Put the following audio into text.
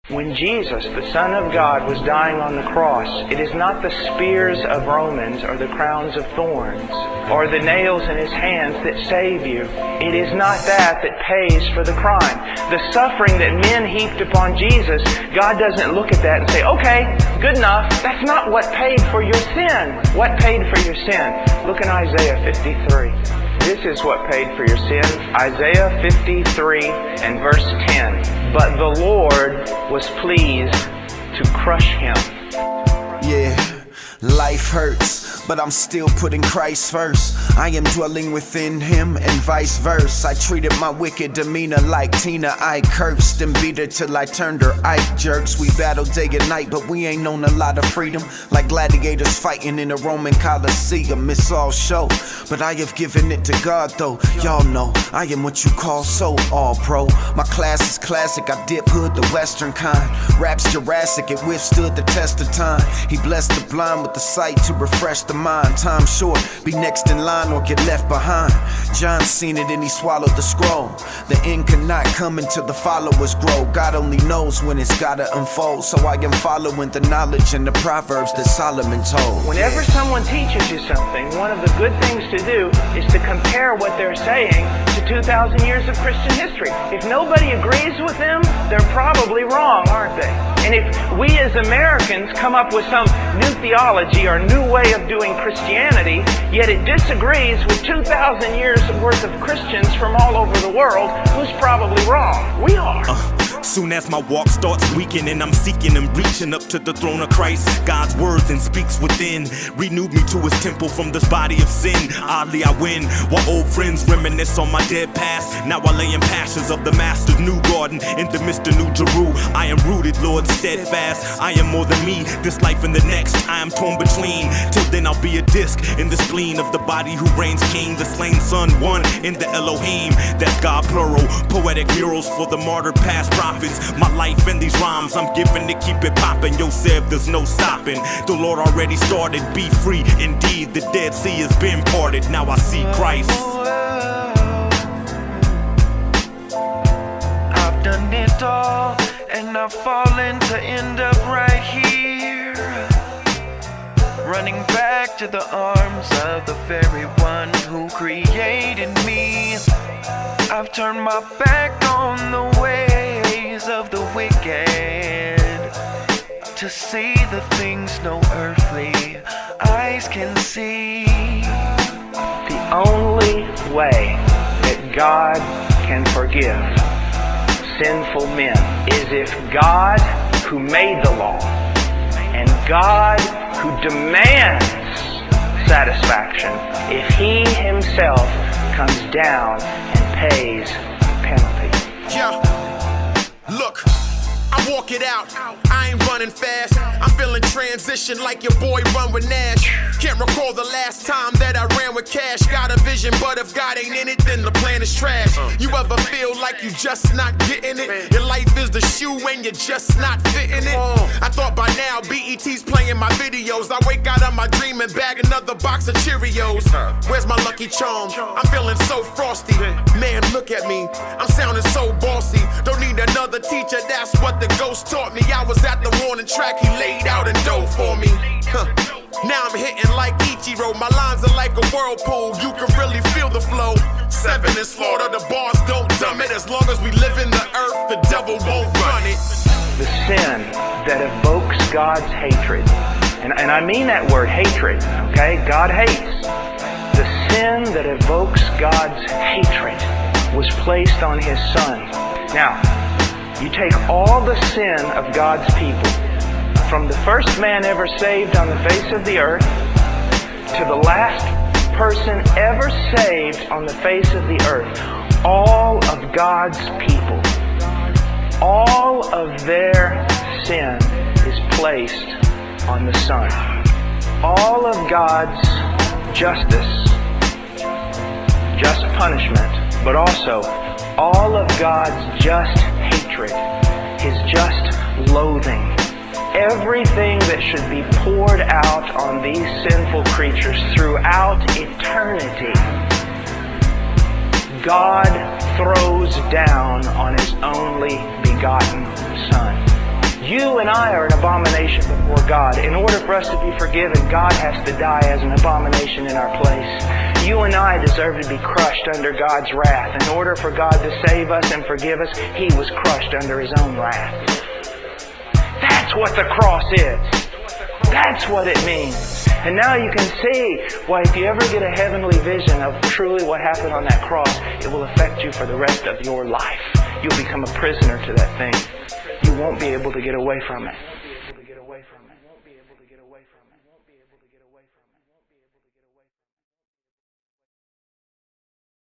When Jesus, the Son of God, was dying on the cross, it is not the spears of Romans or the crowns of thorns or the nails in His hands that save you. It is not that pays for the crime. The suffering that men heaped upon Jesus, God doesn't look at that and say, okay, good enough. That's not what paid for your sin. What paid for your sin? Look in Isaiah 53. This is what paid for your sin. Isaiah 53 and verse 10. But the Lord was pleased to crush him. Yeah, life hurts, but I'm still putting Christ first. I am dwelling within Him and vice versa. I treated my wicked demeanor like Tina. I cursed and beat her till I turned her Ike jerks. We battled day and night, but we ain't known a lot of freedom. Like gladiators fighting in a Roman Coliseum. It's all show, but I have given it to God though. Y'all know I am what you call so all pro. My class is classic, I dip hood the western kind. Rap's Jurassic, it withstood the test of time. He blessed the blind with the sight to refresh the mind. Time short, be next in line or get left behind. John seen it and he swallowed the scroll. The end cannot come until the followers grow. God only knows when it's gotta unfold. So I am following the knowledge and the proverbs that Solomon told. Whenever someone teaches you something, one of the good things to do is to compare what they're saying to 2,000 years of Christian history. If nobody agrees with them, they're probably wrong, aren't they? And if we as Americans come up with some new theology or new way of doing Christianity, yet it disagrees with 2,000 years worth of Christians from all over the world, who's probably wrong? We are. Soon as my walk starts weakening, I'm seeking and reaching up to the throne of Christ. God's word then speaks within, renewed me to His temple from this body of sin. Oddly I win, while old friends reminisce on my dead past. Now I lay in pastures of the Master's new garden, in the midst of New Jeru. I am rooted, Lord, steadfast. I am more than me, this life and the next I am torn between. Till then I'll be a disc in the spleen of the body who reigns king. The slain son, one in the Elohim. That's God plural, poetic murals for the martyr past prophets. My life in these rhymes I'm giving to keep it poppin'. Yo, Sev, there's no stopping. The Lord already started, be free. Indeed, the Dead Sea has been parted. Now I see Christ. I've done it all, and I've fallen to end up right here, running back to the arms of the very one who created me. I've turned my back on the ways of the wicked to see the things no earthly eyes can see. The only way that God can forgive sinful men is if God, who made the law, and God, who demands satisfaction, if He Himself comes down and pays the penalty. Yeah, look, I walk it out. I ain't running fast. I'm feeling transition like your boy run with Nash. Can't recall the last time that I ran with cash. Got a vision, but if God ain't in it, then the plan is trash. You ever feel like you just not getting it? Your life is the shoe and you're just not fitting it. I thought by now BET's playing my videos. I wake out of my dream and bag another box of Cheerios. Where's my Lucky Charm? I'm feeling so frosty. Man, look at me. I'm sounding so bossy. Don't need another teacher, that's what the ghost taught me. I was at the warning track, he laid out and dove for me. Now I'm hitting like Ichiro. My lines are like a whirlpool, you can really feel the flow. Sevin in slaughter, the bars don't dumb it. As long as we live in the earth, the devil won't run it. The sin that evokes God's hatred, and I mean that word hatred, okay? God hates. The sin that evokes God's hatred was placed on His Son. Now, you take all the sin of God's people, from the first man ever saved on the face of the earth to the last person ever saved on the face of the earth, all of God's people, all of their sin is placed on the Son. All of God's justice, just punishment, but also all of God's just hatred, His just loathing, everything that should be poured out on these sinful creatures throughout eternity, God throws down on His only begotten Son. You and I are an abomination before God. In order for us to be forgiven, God has to die as an abomination in our place. You and I deserve to be crushed under God's wrath. In order for God to save us and forgive us, He was crushed under His own wrath. That's what the cross is. That's what it means. And now you can see why if you ever get a heavenly vision of truly what happened on that cross, it will affect you for the rest of your life. You'll become a prisoner to that thing. You won't be able to get away from it.